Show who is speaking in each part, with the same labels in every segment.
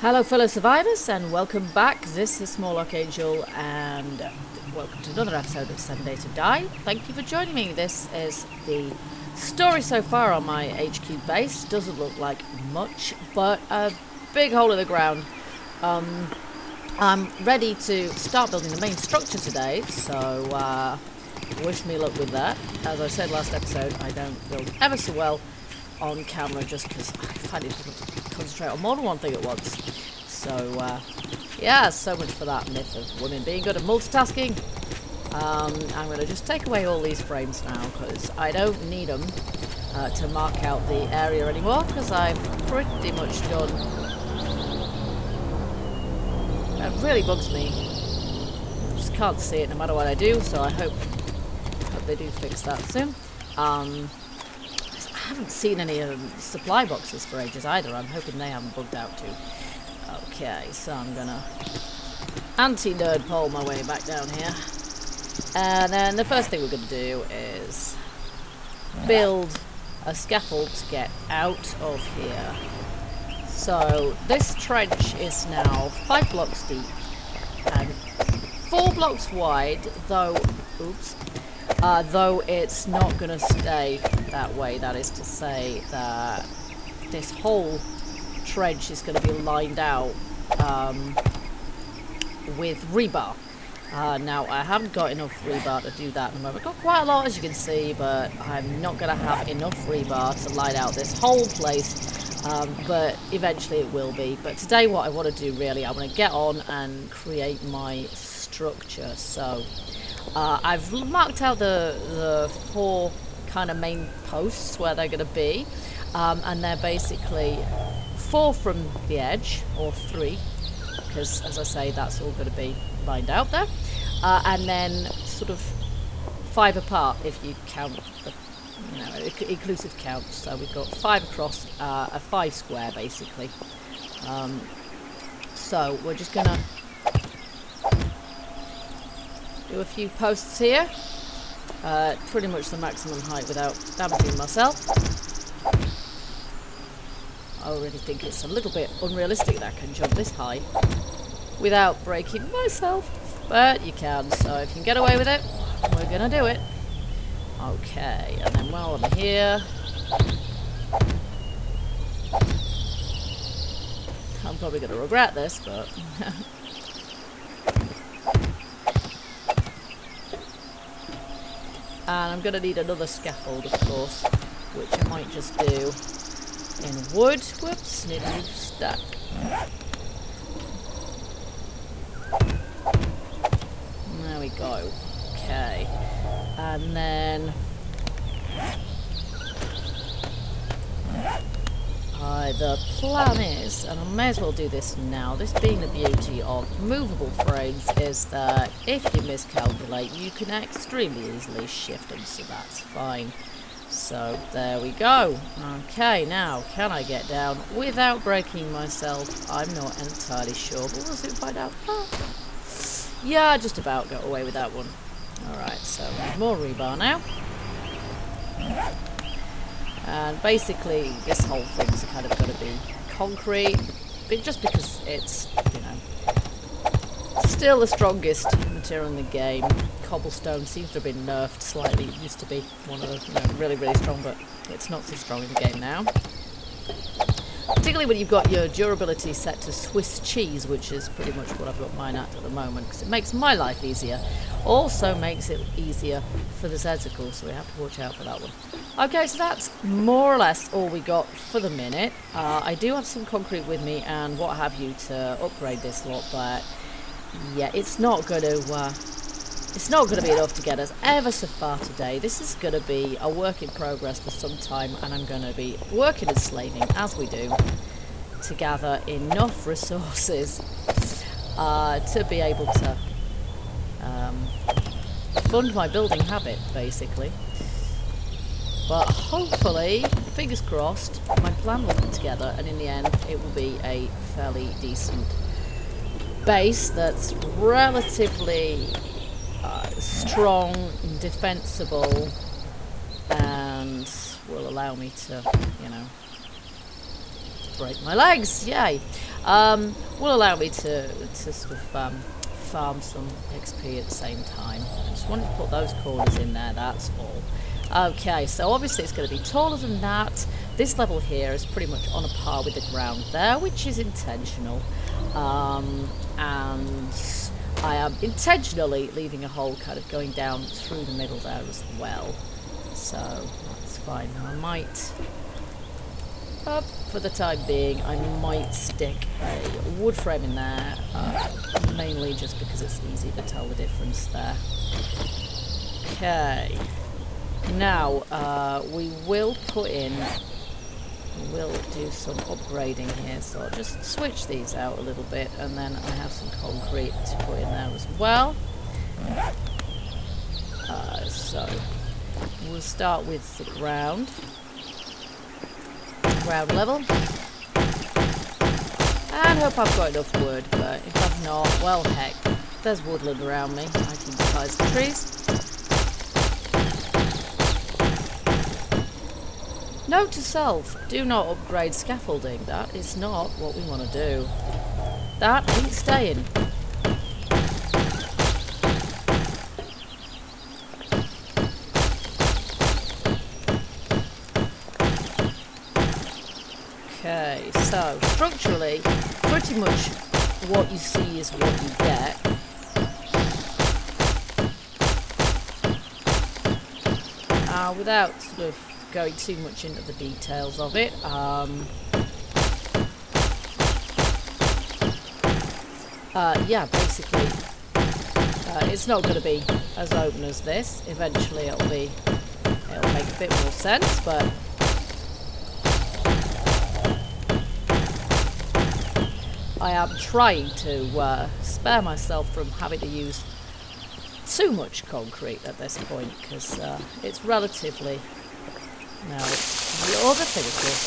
Speaker 1: Hello fellow survivors and welcome back. This is Small Archangel and welcome to another episode of 7 Days to Die. Thank you for joining me. This is the story so far on my HQ base. Doesn't look like much, but a big hole in the ground. I'm ready to start building the main structure today, so wish me luck with that. As I said last episode, I don't build ever so well on camera just because I find it difficult to concentrate on more than one thing at once. So, yeah, so much for that myth of women being good at multitasking. I'm going to just take away all these frames now because I don't need them to mark out the area anymore because I've pretty much done. It really bugs me. I just can't see it no matter what I do, so I hope they do fix that soon. I haven't seen any supply boxes for ages either. I'm hoping they haven't bugged out too. Okay, so I'm gonna anti-nerd pole my way back down here. And then the first thing we're gonna do is build a scaffold to get out of here. So this trench is now 5 blocks deep and 4 blocks wide, though, though it's not going to stay that way. That is to say that this whole trench is going to be lined out with rebar. Now, I haven't got enough rebar to do that at the moment. I've got quite a lot, as you can see, but I'm not going to have enough rebar to line out this whole place. But eventually it will be. But today what I want to do really, I want to get on and create my structure. So I've marked out the 4 kind of main posts where they're going to be, and they're basically 4 from the edge, or 3, because as I say, that's all going to be lined out there, and then sort of 5 apart if you count the inclusive count. So we've got 5 across a 5 square basically. So we're just going to do a few posts here, pretty much the maximum height without damaging myself. I already think it's a little bit unrealistic that I can jump this high without breaking myself, but you can, so if you can get away with it, we're gonna do it. Okay, and then while I'm here, I'm probably gonna regret this, but and I'm going to need another scaffold, of course, which I might just do in wood. Whoops, need a new stack. There we go. Okay. And then the plan is, and I may as well do this now, this being the beauty of movable frames, is that if you miscalculate, you can extremely easily shift them, so that's fine. So there we go. Okay, now can I get down without breaking myself? I'm not entirely sure, but we'll soon find out. Yeah, just about got away with that one. Alright, so more rebar now. And basically this whole thing's kind of going to be concrete, but just because it's, you know, still the strongest material in the game. Cobblestone seems to have been nerfed slightly. It used to be one of the, you know, really, really strong, but it's not so strong in the game now. Particularly when you've got your durability set to Swiss cheese, which is pretty much what I've got mine at the moment, because it makes my life easier. Also makes it easier for the Zedical, so we have to watch out for that one. Okay, so that's more or less all we got for the minute. I do have some concrete with me and what have you to upgrade this lot, but yeah, it's not going to be enough to get us ever so far today. This is going to be a work in progress for some time, and I'm going to be working and slaving, as we do, to gather enough resources to be able to fund my building habit, basically. But hopefully, fingers crossed, my plan will come together, and in the end, it will be a fairly decent base that's relatively strong, defensible, and will allow me to, you know, break my legs. Yay. Will allow me to sort of farm some XP at the same time. I just wanted to put those corners in there, that's all. Okay, so obviously it's going to be taller than that. This level here is pretty much on a par with the ground there, which is intentional. And I am intentionally leaving a hole kind of going down through the middle there as well. So that's fine. Now I might, for the time being, I might stick a wood frame in there, mainly just because it's easy to tell the difference there. Okay. Now, we will put in, we'll do some upgrading here, so I'll just switch these out a little bit, and then I have some concrete to put in there as well. So, we'll start with the ground level, and hope I've got enough wood, but if I've not, well heck, there's woodland around me, I can utilize the trees. Note to self, do not upgrade scaffolding. That is not what we want to do. That ain't staying. Okay, so structurally, pretty much what you see is what you get. Without sort of going too much into the details of it. Yeah, basically, it's not going to be as open as this. Eventually, it'll make a bit more sense, but I am trying to spare myself from having to use too much concrete at this point, because it's relatively. Now, the other thing, of course,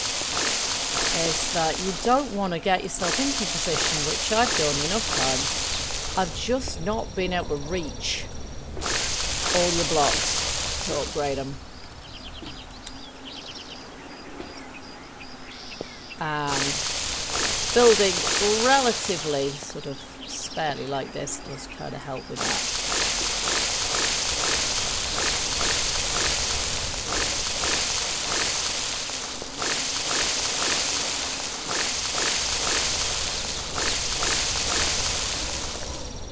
Speaker 1: is that you don't want to get yourself into a position, which I've done enough times, I've just not been able to reach all your blocks to upgrade them. And building relatively sort of sparely like this does kind of help with that.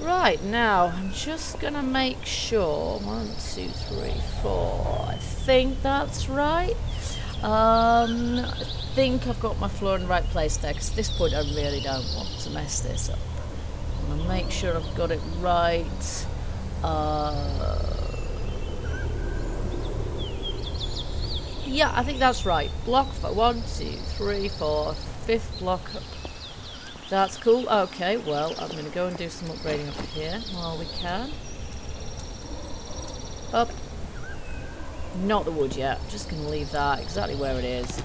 Speaker 1: Right, now I'm just gonna make sure 1, 2, 3, 4. I think that's right. I think I've got my floor in the right place there, because at this point I really don't want to mess this up. I'm gonna make sure I've got it right. Yeah, I think that's right. Block 1, 2, 3, 4, 5th block up. That's cool. Okay, well, I'm going to go and do some upgrading up here while we can. Up. Not the wood yet. I'm just going to leave that exactly where it is.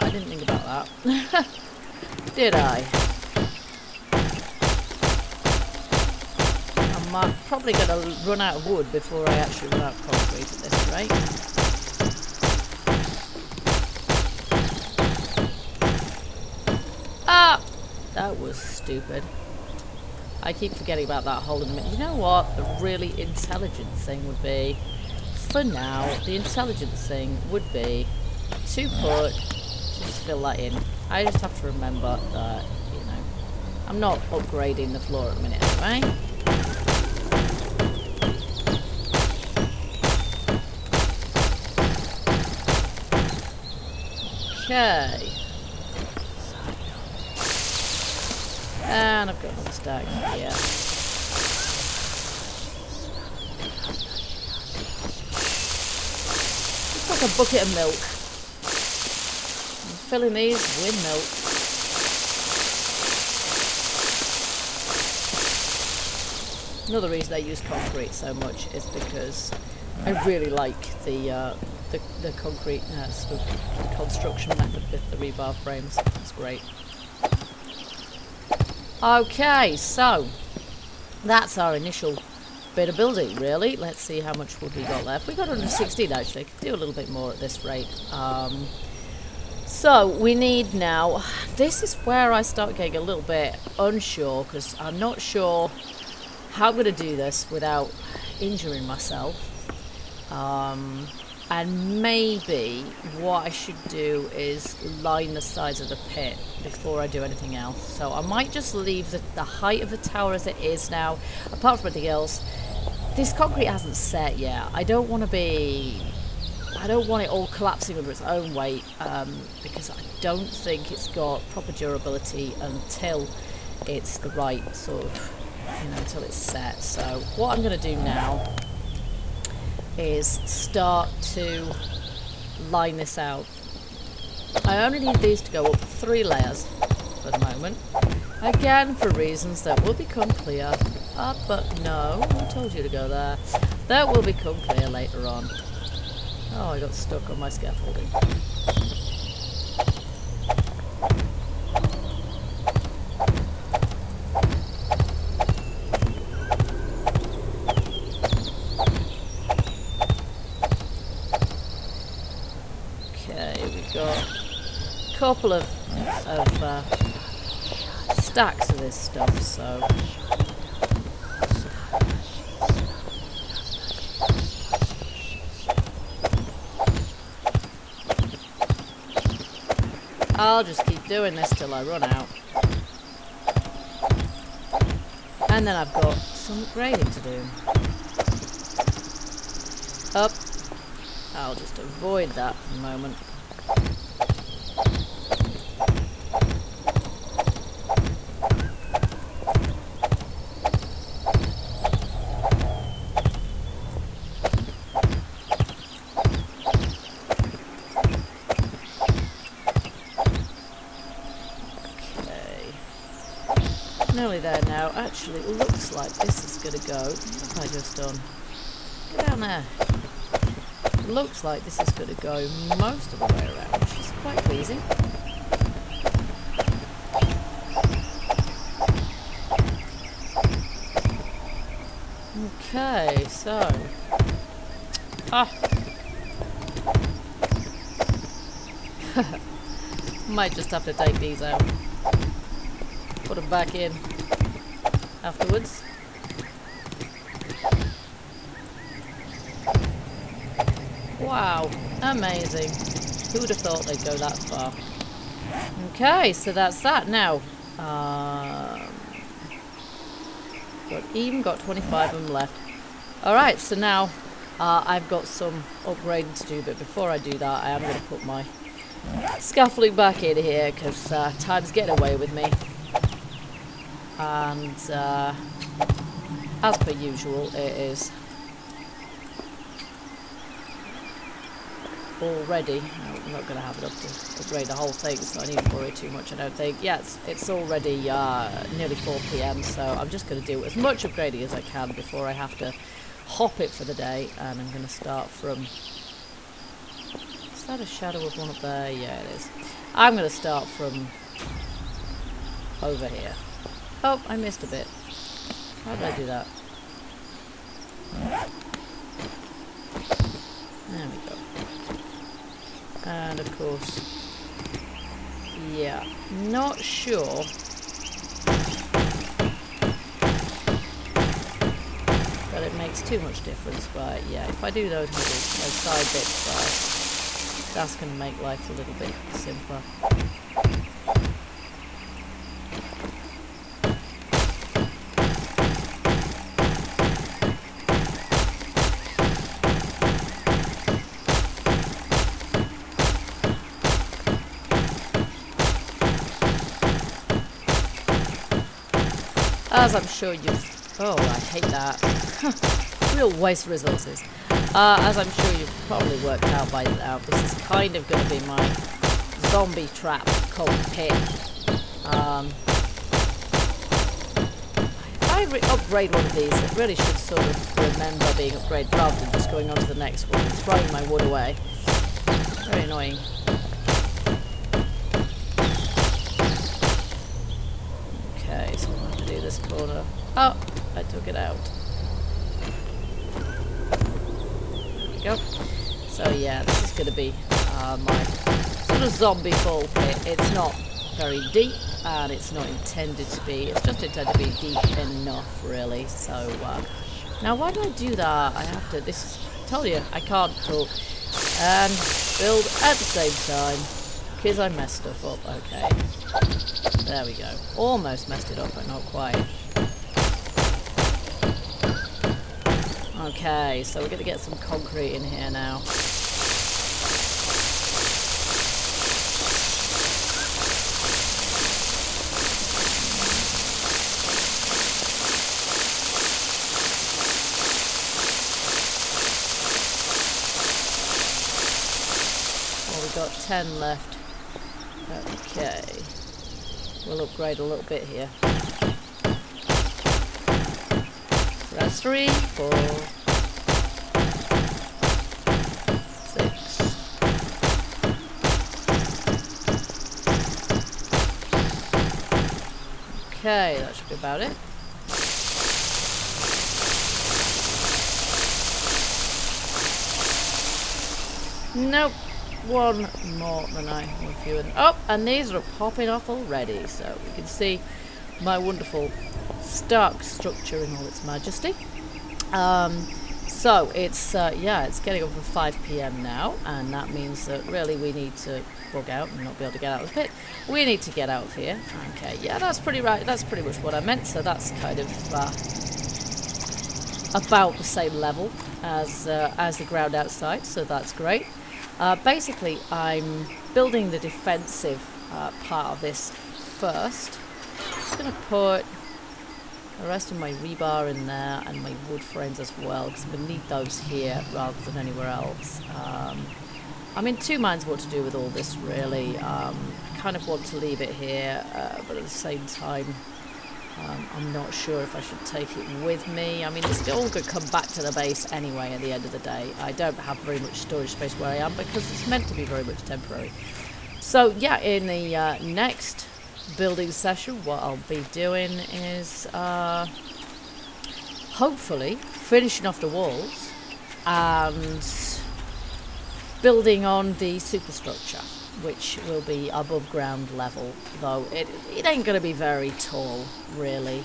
Speaker 1: I didn't think about that. Did I? I'm probably going to run out of wood before I actually run out of concrete at this rate. That was stupid. I keep forgetting about that hole in the middle. You know what? The really intelligent thing would be, for now, the intelligent thing would be to just fill that in. I just have to remember that, you know, I'm not upgrading the floor at the minute anyway. Okay. And I've got another stack here. It's like a bucket of milk. I'm filling these with milk. Another reason I use concrete so much is because I really like the concrete sort of construction method with the rebar frames. It's great. Okay, so that's our initial bit of building, really. Let's see how much wood we got left. We got 116 actually. Could do a little bit more at this rate. So we need now, this is where I start getting a little bit unsure, because I'm not sure how I'm going to do this without injuring myself. And maybe what I should do is line the sides of the pit before I do anything else. So I might just leave the height of the tower as it is now. Apart from anything else, this concrete hasn't set yet. I don't want it all collapsing under its own weight, because I don't think it's got proper durability until it's the right sort of, until it's set. So what I'm going to do now is start to line this out. I only need these to go up 3 layers for the moment. Again, for reasons that will become clear. But no, I told you to go there. That will become clear later on. Oh, I got stuck on my scaffolding. Couple of stacks of this stuff, so I'll just keep doing this till I run out, and then I've got some upgrading to do. Up. I'll just avoid that for the moment. Nearly there now. Actually, it looks like this is going to go. What have I just done? Go down there. It looks like this is going to go most of the way around, which is quite pleasing. Okay, so. Might just have to take these out. Put them back in afterwards. Wow, amazing. Who would have thought they'd go that far? Okay, so that's that now. We've even got 25 of them left. Alright, so now I've got some upgrading to do, but before I do that, I am going to put my scaffolding back in here, because time's getting away with me. And as per usual, it is already, no, I'm not going to have enough to upgrade the whole thing, so I needn't worry too much, I don't think. Yeah, it's already nearly 4 PM, so I'm just going to do as much upgrading as I can before I have to hop it for the day. And I'm going to start from, is that a shadow of one up there? Yeah, it is. I'm going to start from over here. Oh, I missed a bit. How did I do that? There we go. And of course, yeah, not sure that it makes too much difference, but yeah, if I do those side bits first, that's going to make life a little bit simpler. As I'm sure you've... Oh, I hate that. Real waste of resources. As I'm sure you've probably worked out by now, this is kind of going to be my zombie trap called Pit. If I upgrade one of these, it really should sort of remember being upgraded rather than just going on to the next one and throwing my wood away. Very annoying. Okay, so we'll have to do this corner. Oh, I took it out. There we go. So yeah, this is going to be my sort of zombie fall pit. It's not very deep, and it's not intended to be. It's just intended to be deep enough, really. So now, why do I do that? I have to. I told you I can't talk and build at the same time because I messed stuff up. Okay, there we go. Almost messed it up, but not quite. Okay, so we're going to get some concrete in here now. Well, we've got 10 left. Okay. We'll upgrade a little bit here. So that's 3, 4, 6. Okay, that should be about it. Nope. One more than I want fewer than. Oh, and these are popping off already, so we can see my wonderful stark structure in all its majesty. So it's yeah, it's getting over 5 PM now, and that means that really we need to bug out and not be able to get out of the pit. We need to get out of here. Okay, yeah, that's pretty right. That's pretty much what I meant. So that's kind of about the same level as the ground outside. So that's great. Basically, I'm building the defensive part of this first. I'm just going to put the rest of my rebar in there and my wood frames as well, because I'm going to need those here rather than anywhere else. I'm in two minds what to do with all this, really. Kind of want to leave it here, but at the same time, I'm not sure if I should take it with me. I mean, it's all going to come back to the base anyway at the end of the day. I don't have very much storage space where I am because it's meant to be very much temporary. So yeah, in the next building session, what I'll be doing is hopefully finishing off the walls and building on the superstructure, which will be above ground level, though it ain't going to be very tall, really.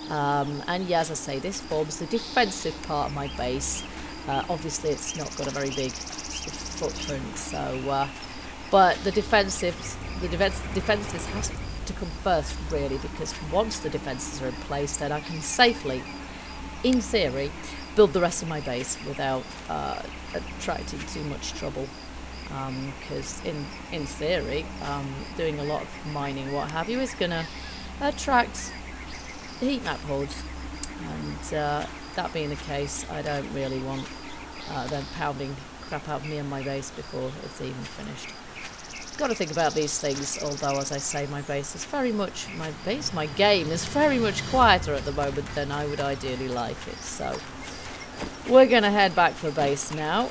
Speaker 1: And yeah, as I say, this forms the defensive part of my base. Obviously, it's not got a very big sort of footprint, so but the defenses has to come first, really, because once the defenses are in place, then I can safely, in theory, build the rest of my base without attracting too much trouble. Because in theory, doing a lot of mining, what have you, is going to attract heat map hordes, and that being the case, I don't really want them pounding crap out of me and my base before it's even finished. Got to think about these things, although, as I say, my game is very much quieter at the moment than I would ideally like it, so we're going to head back for base now.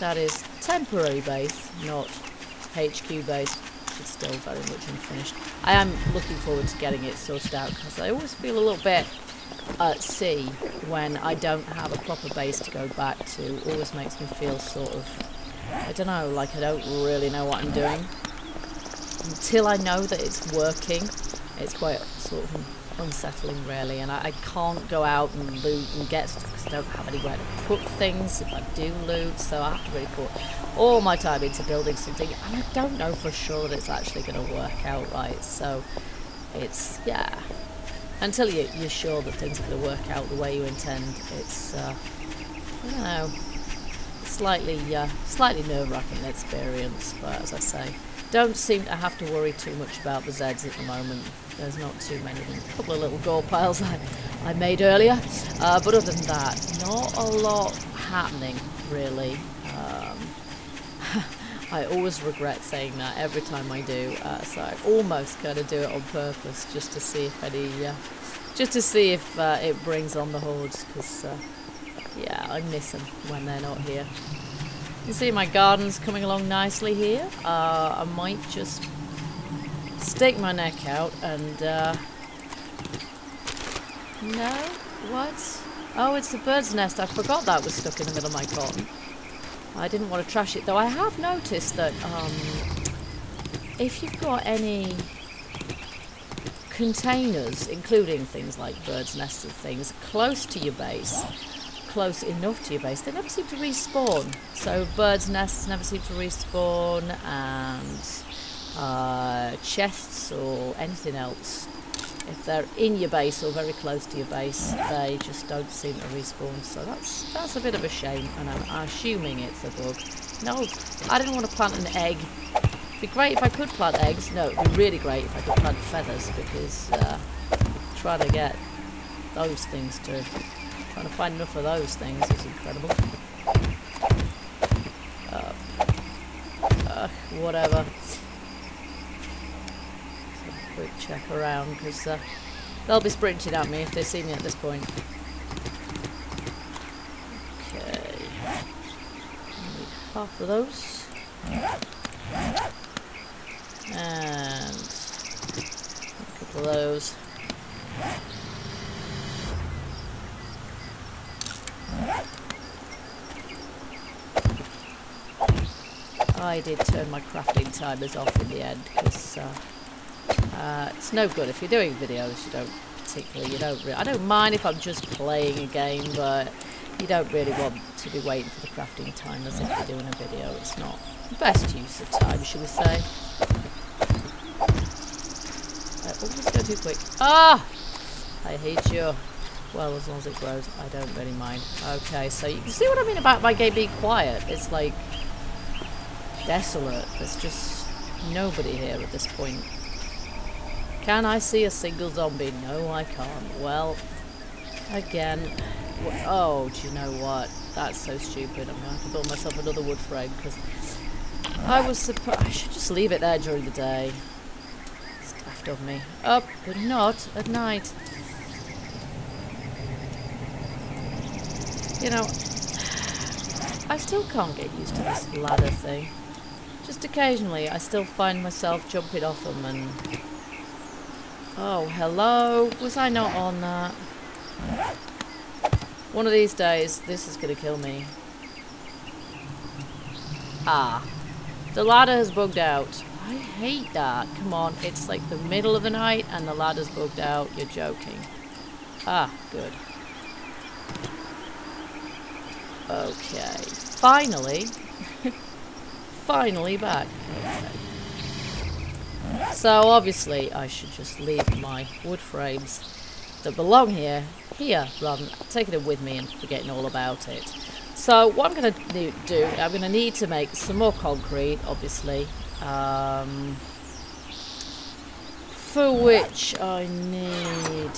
Speaker 1: That is temporary base, not HQ base, which is still very much unfinished. I am looking forward to getting it sorted out, because I always feel a little bit at sea when I don't have a proper base to go back to. Always makes me feel sort of, I don't know, like I don't really know what I'm doing. Until I know that it's working, it's quite sort of unsettling, really, and I can't go out and loot and get stuff because I don't have anywhere to put things if I do loot, so I have to really put all my time into building something, and I don't know for sure that it's actually going to work out right. So it's, yeah, until you're sure that things are going to work out the way you intend, it's I don't know, slightly nerve-wracking experience, but as I say, don't seem to have to worry too much about the Zeds at the moment. There's not too many of them. A couple of little gore piles I made earlier. But other than that, not a lot happening, really. I always regret saying that every time I do. So I almost kind of do it on purpose, just to see if it brings on the hordes. Because yeah, I miss them when they're not here. You can see my garden's coming along nicely here. I might just stick my neck out and no, what? Oh, it's the bird's nest. I forgot that was stuck in the middle of my cotton. I didn't want to trash it, though. I have noticed that if you've got any containers, including things like birds' nests and things, close to your base, close enough to your base, they never seem to respawn. So birds' nests never seem to respawn, and chests or anything else, if they're in your base or very close to your base, they just don't seem to respawn. So that's a bit of a shame, and I'm assuming it's a bug. No, I didn't want to plant an egg. It'd be great if I could plant eggs. No, it'd be really great if I could plant feathers, because trying to get those things to... Trying to find enough of those things is incredible. Whatever. Quick check around, because they'll be sprinting at me if they see me at this point. Okay. Need half of those. And a couple of those. I did turn my crafting timers off in the end, because it's no good if you're doing videos. You don't particularly, I don't mind if I'm just playing a game, but you don't really want to be waiting for the crafting timers if you're doing a video. It's not the best use of time, shall we say. Oh, let's go too quick. Ah! I hate you. Well, as long as it grows, I don't really mind. Okay, so you can see what I mean about my game being quiet. It's like desolate. There's just nobody here at this point. Can I see a single zombie? No, I can't. Well, again. Oh, do you know what? That's so stupid. I'm going to have to build myself another wood frame, because I was surprised. I should just leave it there during the day. It's daft of me. Up, but not at night. You know, I still can't get used to this ladder thing. Just occasionally, I still find myself jumping off them and... Oh, hello? Was I not on that? One of these days, this is going to kill me. Ah. The ladder has bugged out. I hate that. Come on, it's like the middle of the night and the ladder's bugged out. You're joking. Ah, good. Okay, finally, finally back. Okay. So obviously I should just leave my wood frames that belong here, rather than taking them with me and forgetting all about it. So what I'm going to do, I'm going to need to make some more concrete, obviously, for which I need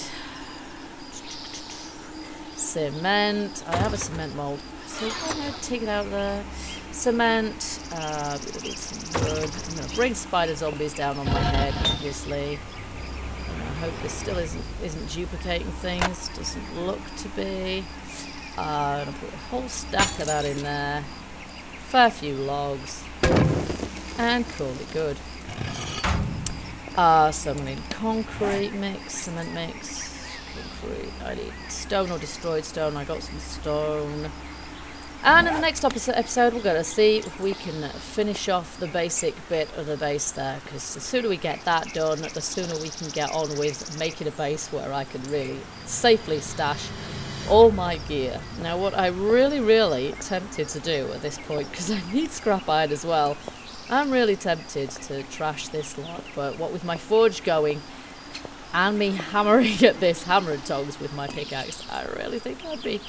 Speaker 1: cement. I have a cement mold. So I'm going to take it out there. Cement, we need some wood. I'm going to bring spider zombies down on my head, obviously. And I hope this still isn't duplicating things. Doesn't look to be. I'm going to put a whole stack of that in there. Fair few logs. And call it good. So I'm going to need concrete mix, cement mix, concrete. I need stone or destroyed stone. I got some stone. And in the next episode, we're going to see if we can finish off the basic bit of the base there, because the sooner we get that done, the sooner we can get on with making a base where I can really safely stash all my gear. Now, what I'm really tempted to do at this point, because I need scrap iron as well, I'm really tempted to trash this lot, but what with my forge going and me hammering at this hammer and tongs with my pickaxe, I really think I'd be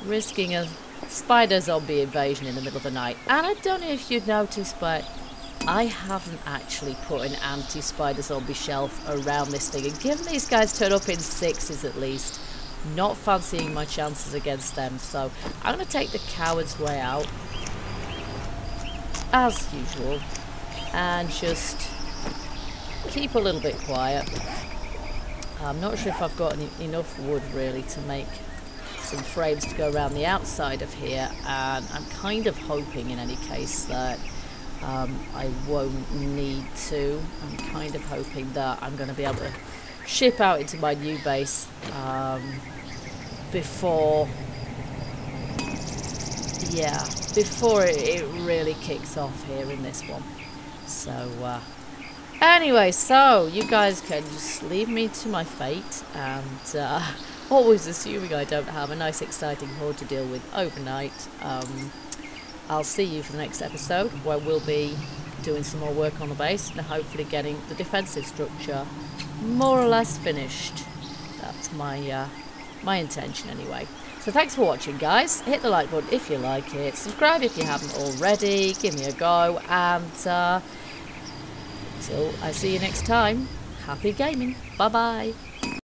Speaker 1: risking a spider zombie invasion in the middle of the night. And I don't know if you'd noticed, but I haven't actually put an anti-spider zombie shelf around this thing, and given these guys turn up in sixes at least, not fancying my chances against them. So I'm going to take the coward's way out as usual and just keep a little bit quiet. I'm not sure if I've got enough wood really to make some frames to go around the outside of here, and I'm kind of hoping in any case that I won't need to. I'm kind of hoping that I'm going to be able to ship out into my new base before it really kicks off here in this one. So Anyway, so you guys can just leave me to my fate, and always assuming I don't have a nice exciting horde to deal with overnight. I'll see you for the next episode, where we'll be doing some more work on the base and hopefully getting the defensive structure more or less finished. That's my my intention anyway. So thanks for watching, guys. Hit the like button if you like it, subscribe if you haven't already, give me a go, and until I see you next time, happy gaming. Bye bye.